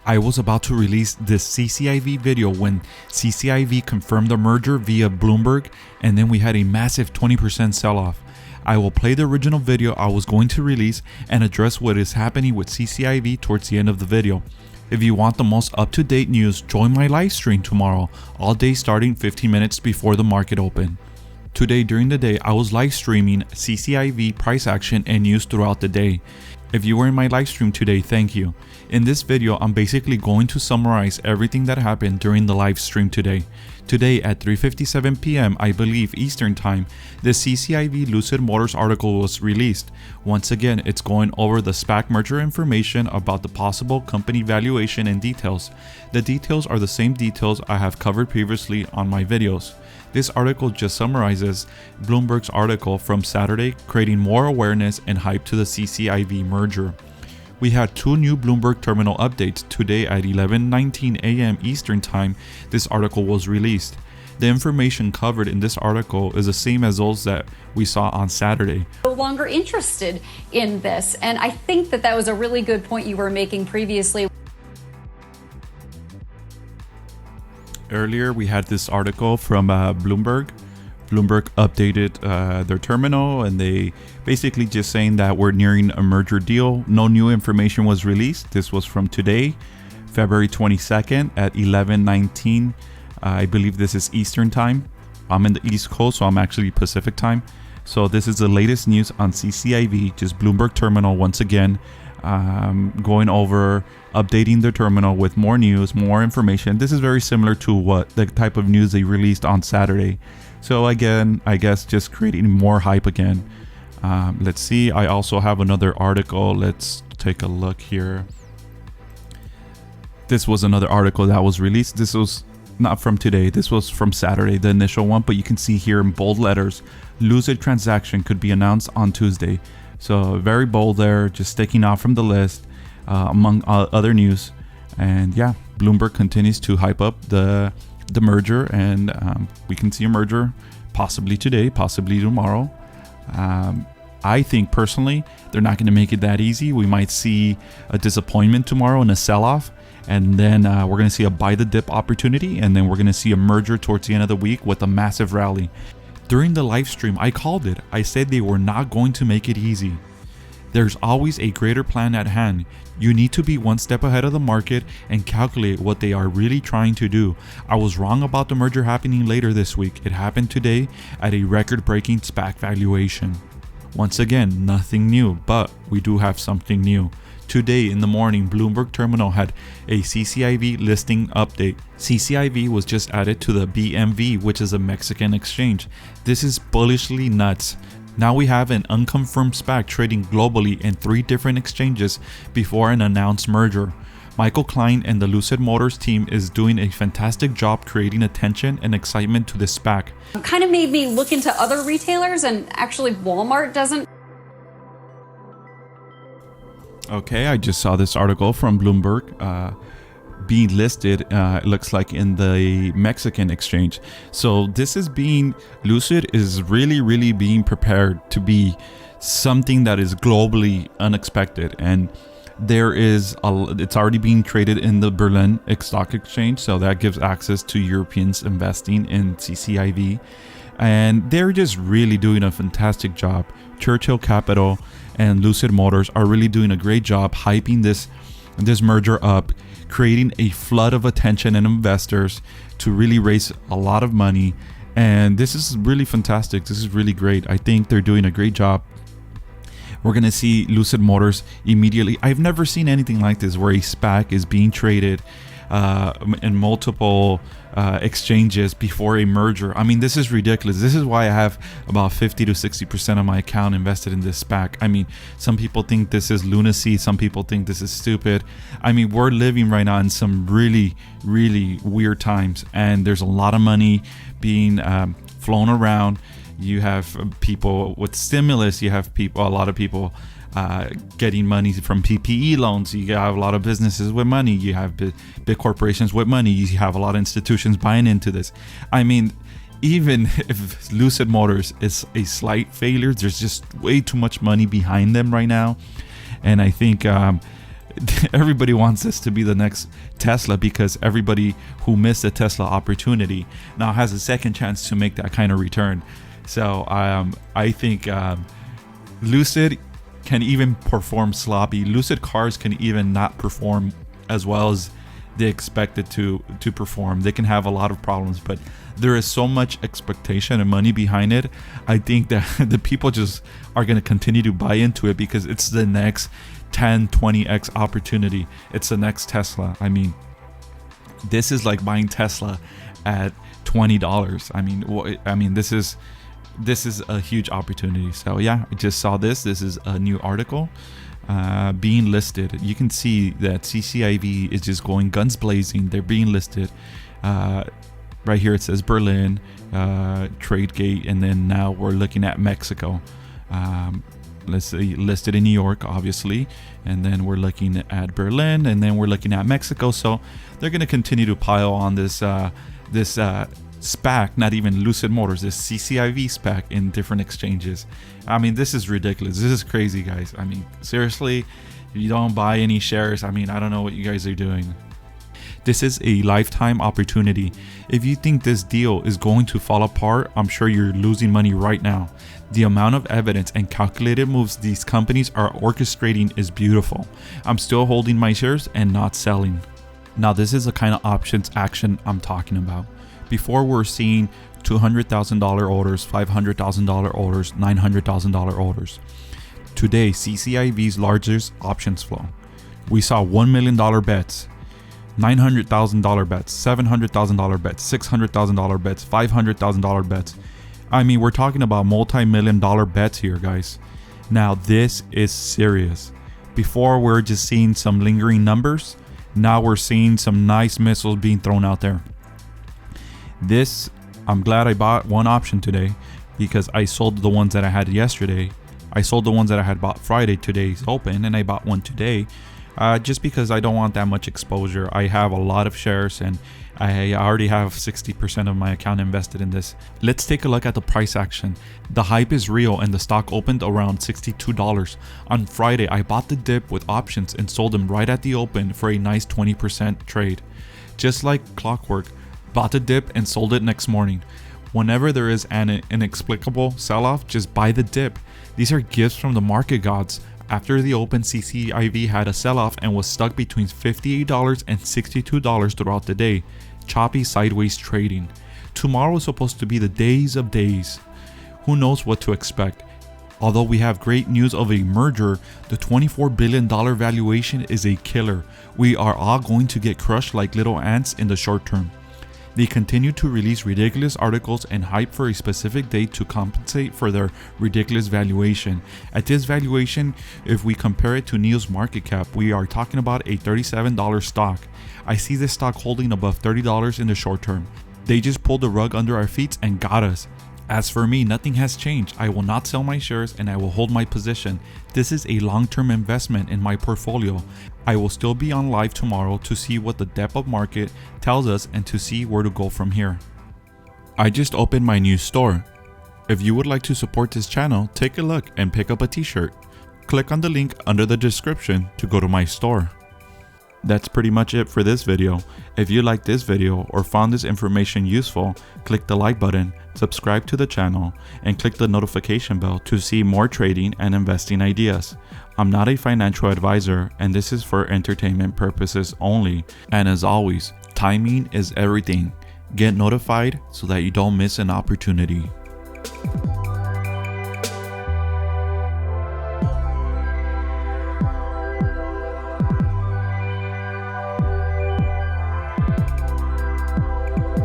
I was about to release this CCIV video when CCIV confirmed the merger via Bloomberg, and then we had a massive 20% sell-off. I will play the original video I was going to release and address what is happening with CCIV towards the end of the video. If you want the most up-to-date news, join my live stream tomorrow, all day starting 15 minutes before the market open. Today during the day, I was live streaming CCIV price action and news throughout the day. If you were in my live stream today, thank you. In this video, I'm basically going to summarize everything that happened during the live stream today. Today at 3:57 p.m. I believe Eastern Time, the CCIV Lucid Motors article was released. Once again, it's going over the SPAC merger information about the possible company valuation and details. The details are the same details I have covered previously on my videos. This article just summarizes Bloomberg's article from Saturday, creating more awareness and hype to the CCIV merger. We had two new Bloomberg terminal updates today at 11:19 a.m. Eastern Time. This article was released. The information covered in this article is the same as those that we saw on Saturday. No longer interested in this, and I think that was a really good point you were making previously. Earlier, we had this article from Bloomberg. Bloomberg updated their terminal, and they basically just saying that we're nearing a merger deal. No new information was released. This was from today, February 22nd at 11:19. I believe this is Eastern Time. I'm in the East Coast, so I'm actually Pacific Time. So this is the latest news on CCIV, just Bloomberg terminal once again. Going over updating their terminal with more news, more information. This is very similar to what the type of news they released on Saturday. So again, I guess just creating more hype again. Let's see. I also have another article. Let's take a look here. This was another article that was released. This was not from today. This was from Saturday, the initial one. But you can see here in bold letters, Lucid transaction could be announced on Tuesday. So very bold there, just sticking out from the list among other news. And yeah, Bloomberg continues to hype up the merger, and we can see a merger possibly today, possibly tomorrow. I think personally, they're not going to make it that easy. We might see a disappointment tomorrow and a sell-off, and then we're going to see a buy the dip opportunity, and then we're going to see a merger towards the end of the week with a massive rally. During the live stream, I called it. I said they were not going to make it easy. There's always a greater plan at hand. You need to be one step ahead of the market and calculate what they are really trying to do. I was wrong about the merger happening later this week. It happened today at a record-breaking SPAC valuation. Once again, nothing new, but we do have something new. Today in the morning, Bloomberg Terminal had a CCIV listing update. CCIV was just added to the BMV, which is a Mexican exchange. This is bullishly nuts. Now we have an unconfirmed SPAC trading globally in 3 different exchanges before an announced merger. Michael Klein and the Lucid Motors team is doing a fantastic job creating attention and excitement to this SPAC. It kind of made me look into other retailers, and actually Walmart doesn't. Okay, I just saw this article from Bloomberg being listed, it looks like in the Mexican exchange. So this is Lucid is really being prepared to be something that is globally unexpected. And it's already being traded in the Berlin Stock Exchange. So that gives access to Europeans investing in CCIV. And they're just really doing a fantastic job. Churchill Capital and Lucid Motors are really doing a great job hyping this merger up, creating a flood of attention and investors to really raise a lot of money. And this is really fantastic. This is really great. I think they're doing a great job. We're going to see Lucid Motors immediately. I've never seen anything like this where a SPAC is being traded in multiple exchanges before a merger. I mean, this is ridiculous. This is why I have about 50 to 60% of my account invested in this SPAC. I mean, some people think this is lunacy. Some people think this is stupid. I mean, we're living right now in some really weird times, and there's a lot of money being flown around. You have people with stimulus. You have a lot of people getting money from PPE loans. You have a lot of businesses with money. You have big corporations with money. You have a lot of institutions buying into this. I mean, even if Lucid Motors is a slight failure, there's just way too much money behind them right now. And I think everybody wants this to be the next Tesla, because everybody who missed the Tesla opportunity now has a second chance to make that kind of return. So I think Lucid can even perform sloppy. Lucid cars can even not perform as well as they expect it to perform. They can have a lot of problems, but there is so much expectation and money behind it. I think that the people just are going to continue to buy into it because it's the next 10, 20x opportunity. It's the next Tesla. I mean, this is like buying Tesla at $20. I mean, this is a huge opportunity. So yeah, I just saw this. This is a new article being listed. You can see that CCIV is just going guns blazing. They're being listed. Right here it says Berlin, TradeGate, and then now we're looking at Mexico. Let's see, listed in New York, obviously, and then we're looking at Berlin, and then we're looking at Mexico. So they're going to continue to pile on this SPAC, not even Lucid Motors, this CCIV SPAC in different exchanges. I mean, this is ridiculous. This is crazy, guys. I mean, seriously, if you don't buy any shares, I mean, I don't know what you guys are doing. This is a lifetime opportunity. If you think this deal is going to fall apart, I'm sure you're losing money right now. The amount of evidence and calculated moves these companies are orchestrating is beautiful. I'm still holding my shares and not selling. Now, this is the kind of options action I'm talking about. Before, we're seeing $200,000 orders, $500,000 orders, $900,000 orders. Today, CCIV's largest options flow. We saw $1 million bets, $900,000 bets, $700,000 bets, $600,000 bets, $500,000 bets. I mean, we're talking about multi-million dollar bets here, guys. Now, this is serious. Before, we're just seeing some lingering numbers. Now we're seeing some nice missiles being thrown out there. This, I'm glad I bought one option today because I sold the ones that I had yesterday. I sold the ones that I had bought Friday, today's open, and I bought one today. Just because I don't want that much exposure. I have a lot of shares and I already have 60% of my account invested in this. Let's take a look at the price action. The hype is real and the stock opened around $62. On Friday, I bought the dip with options and sold them right at the open for a nice 20% trade. Just like clockwork, bought the dip and sold it next morning. Whenever there is an inexplicable sell-off, just buy the dip. These are gifts from the market gods. After the open, CCIV had a sell-off and was stuck between $58 and $62 throughout the day. Choppy sideways trading. Tomorrow is supposed to be the days of days. Who knows what to expect? Although we have great news of a merger, the $24 billion valuation is a killer. We are all going to get crushed like little ants in the short term. They continue to release ridiculous articles and hype for a specific date to compensate for their ridiculous valuation. At this valuation, if we compare it to NIO's market cap, we are talking about a $37 stock. I see this stock holding above $30 in the short term. They just pulled the rug under our feet and got us. As for me, nothing has changed. I will not sell my shares and I will hold my position. This is a long-term investment in my portfolio. I will still be on live tomorrow to see what the depth of market tells us and to see where to go from here. I just opened my new store. If you would like to support this channel, take a look and pick up a t-shirt. Click on the link under the description to go to my store. That's pretty much it for this video. If you liked this video or found this information useful, click the like button, subscribe to the channel, and click the notification bell to see more trading and investing ideas. I'm not a financial advisor and this is for entertainment purposes only. And as always, timing is everything. Get notified so that you don't miss an opportunity.